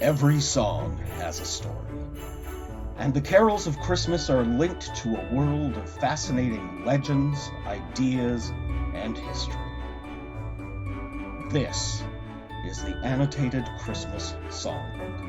Every song has a story, and the carols of Christmas are linked to a world of fascinating legends, ideas, and history. This is the Annotated Christmas Songbook.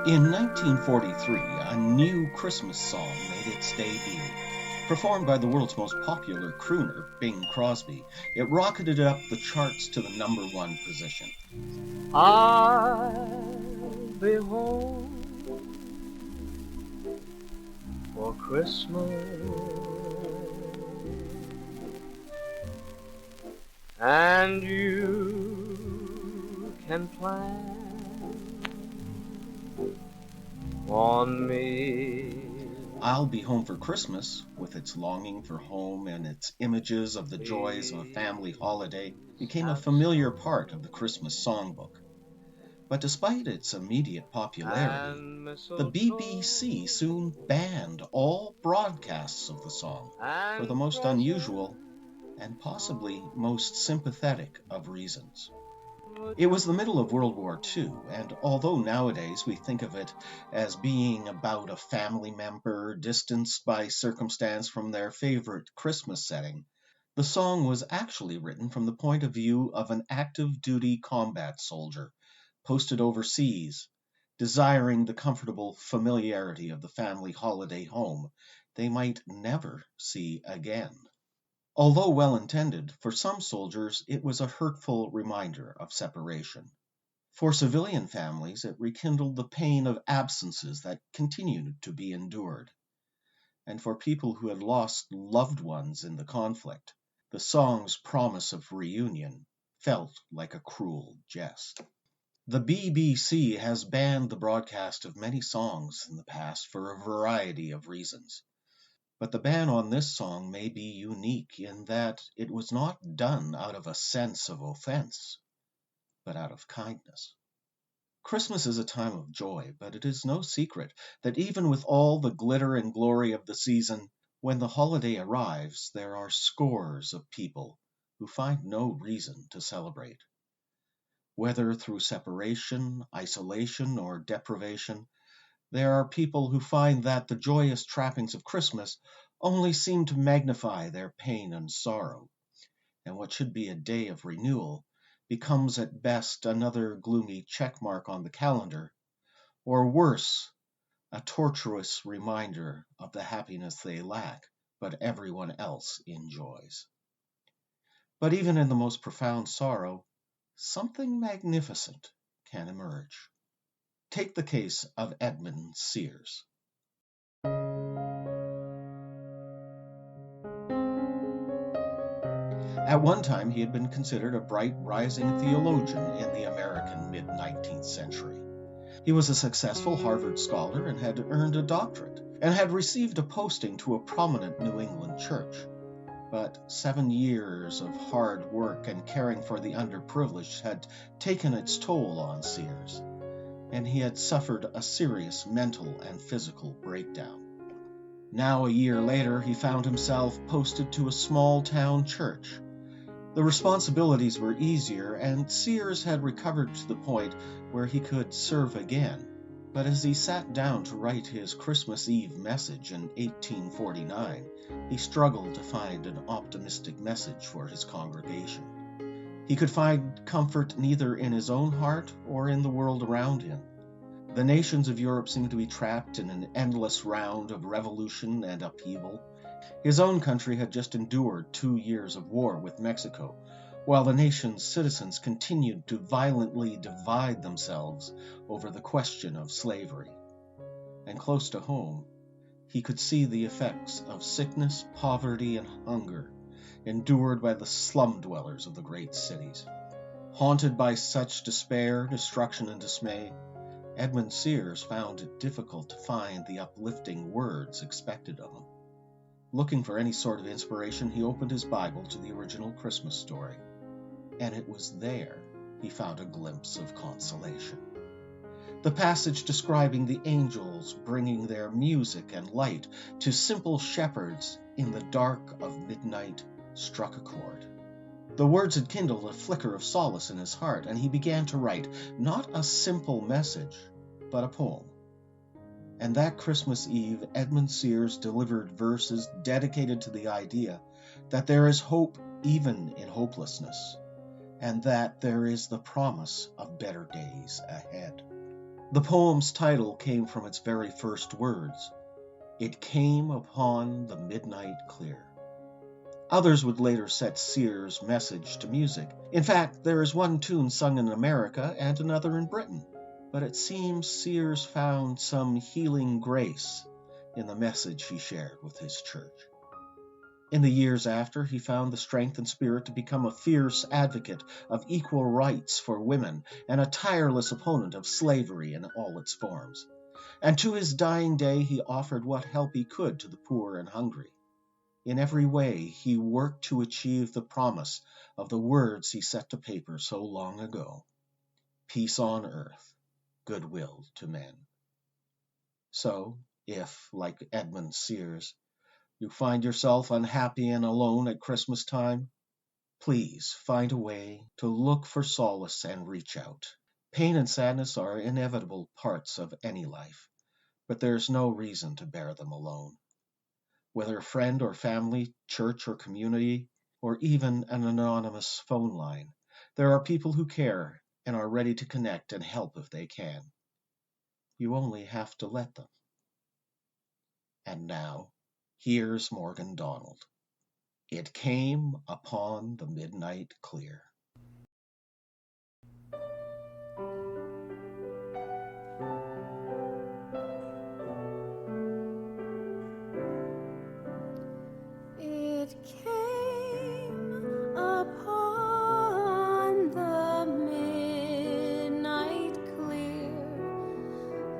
In 1943, a new Christmas song made its debut. Performed by the world's most popular crooner, Bing Crosby, it rocketed up the charts to the #1 position. I'll be home for Christmas, and you can plan on me. I'll Be Home for Christmas, with its longing for home and its images of the joys of a family holiday, became a familiar part of the Christmas songbook. But despite its immediate popularity, the BBC soon banned all broadcasts of the song for the most unusual and possibly most sympathetic of reasons. It was the middle of World War II, and although nowadays we think of it as being about a family member distanced by circumstance from their favorite Christmas setting, the song was actually written from the point of view of an active duty combat soldier posted overseas, desiring the comfortable familiarity of the family holiday home they might never see again. Although well-intended, for some soldiers it was a hurtful reminder of separation. For civilian families, it rekindled the pain of absences that continued to be endured. And for people who had lost loved ones in the conflict, the song's promise of reunion felt like a cruel jest. The BBC has banned the broadcast of many songs in the past for a variety of reasons. But the ban on this song may be unique in that it was not done out of a sense of offense, but out of kindness. Christmas is a time of joy, but it is no secret that even with all the glitter and glory of the season, when the holiday arrives, there are scores of people who find no reason to celebrate. Whether through separation, isolation, or deprivation, there are people who find that the joyous trappings of Christmas only seem to magnify their pain and sorrow, and what should be a day of renewal becomes at best another gloomy checkmark on the calendar, or worse, a tortuous reminder of the happiness they lack but everyone else enjoys. But even in the most profound sorrow, something magnificent can emerge. Take the case of Edmund Sears. At one time, he had been considered a bright, rising theologian in the American mid-19th century. He was a successful Harvard scholar and had earned a doctorate, and had received a posting to a prominent New England church. But 7 years of hard work and caring for the underprivileged had taken its toll on Sears, and he had suffered a serious mental and physical breakdown. Now, a year later, he found himself posted to a small-town church. The responsibilities were easier, and Sears had recovered to the point where he could serve again. But as he sat down to write his Christmas Eve message in 1849, he struggled to find an optimistic message for his congregation. He could find comfort neither in his own heart or in the world around him. The nations of Europe seemed to be trapped in an endless round of revolution and upheaval. His own country had just endured 2 years of war with Mexico, while the nation's citizens continued to violently divide themselves over the question of slavery. And close to home, he could see the effects of sickness, poverty, and hunger endured by the slum dwellers of the great cities. Haunted by such despair, destruction, and dismay, Edmund Sears found it difficult to find the uplifting words expected of him. Looking for any sort of inspiration, he opened his Bible to the original Christmas story, and it was there he found a glimpse of consolation. The passage describing the angels bringing their music and light to simple shepherds in the dark of midnight struck a chord. The words had kindled a flicker of solace in his heart, and he began to write not a simple message, but a poem. And that Christmas Eve, Edmund Sears delivered verses dedicated to the idea that there is hope even in hopelessness, and that there is the promise of better days ahead. The poem's title came from its very first words. It came upon the midnight clear. Others would later set Sears' message to music. In fact, there is one tune sung in America and another in Britain. But it seems Sears found some healing grace in the message he shared with his church. In the years after, he found the strength and spirit to become a fierce advocate of equal rights for women and a tireless opponent of slavery in all its forms. And to his dying day, he offered what help he could to the poor and hungry. In every way, he worked to achieve the promise of the words he set to paper so long ago. Peace on earth, goodwill to men. So, if, like Edmund Sears, you find yourself unhappy and alone at Christmas time, please find a way to look for solace and reach out. Pain and sadness are inevitable parts of any life, but there's no reason to bear them alone. Whether friend or family, church or community, or even an anonymous phone line, there are people who care and are ready to connect and help if they can. You only have to let them. And now, here's Morgan Donald. It came upon the midnight clear. It came upon the midnight clear,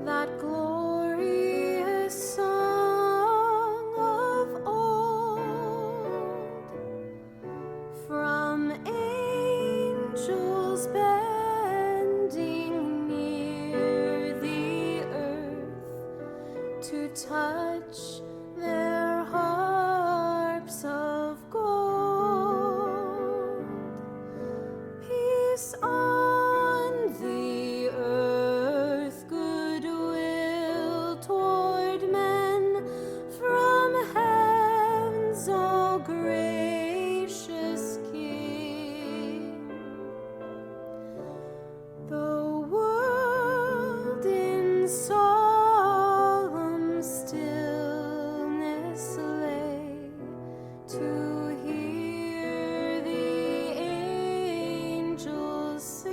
that glorious song of old, from angels bending near the earth to touch their harps of gold. Peace on the earth, goodwill toward men, from heaven's all gracious King. The world in solemn stillness lay to hear the angels sing.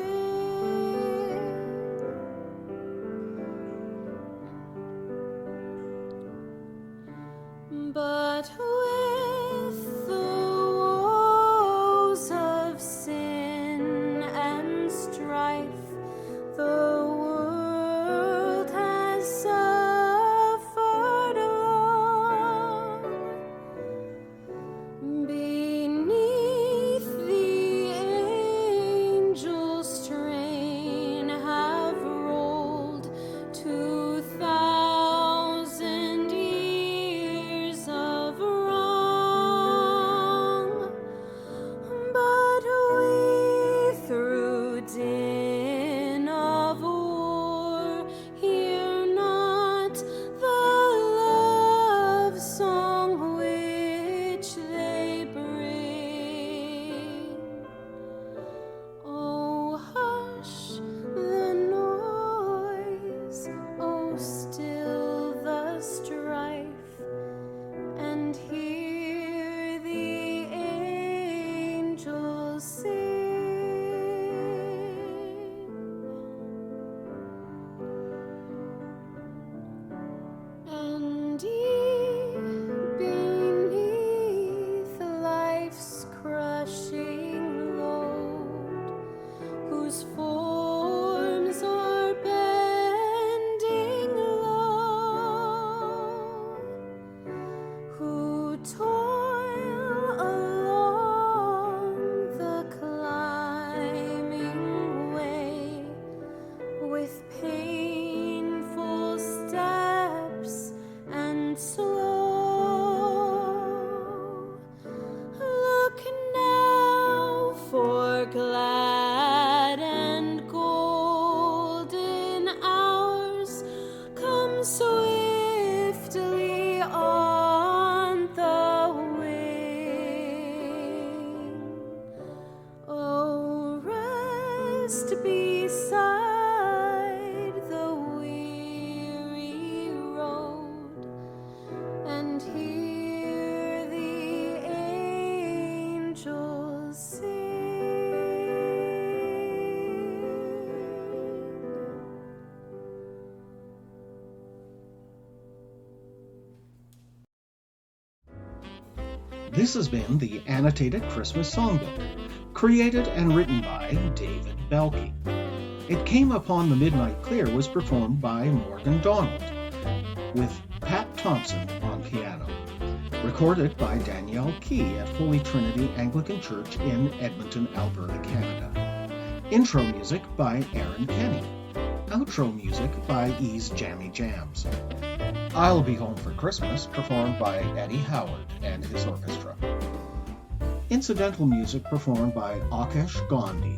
But with the woes of sin and strife, the world has suffered long. Beneath the angels' train have rolled 2,000 years of wrong. But we, through din of war, hear not the love song which they bring. Oh, hush the noise, oh, still the strife, and hear the angels sing. And deep beneath life's crushing load, whose forms are bending low, who toil along the climbing way with painful steps and slow. Look now This has been the Annotated Christmas Songbook, created and written by David Belke. It Came Upon the Midnight Clear was performed by Morgan Donald, with Pat Thompson on piano. Recorded by Danielle Key at Holy Trinity Anglican Church in Edmonton, Alberta, Canada. Intro music by Aaron Kenny. Outro music by Ease Jammy Jams. I'll Be Home for Christmas, performed by Eddie Howard and his orchestra. Incidental music performed by Akesh Gandhi.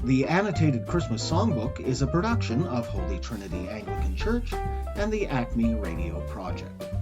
The Annotated Christmas Songbook is a production of Holy Trinity Anglican Church and the Acme Radio Project.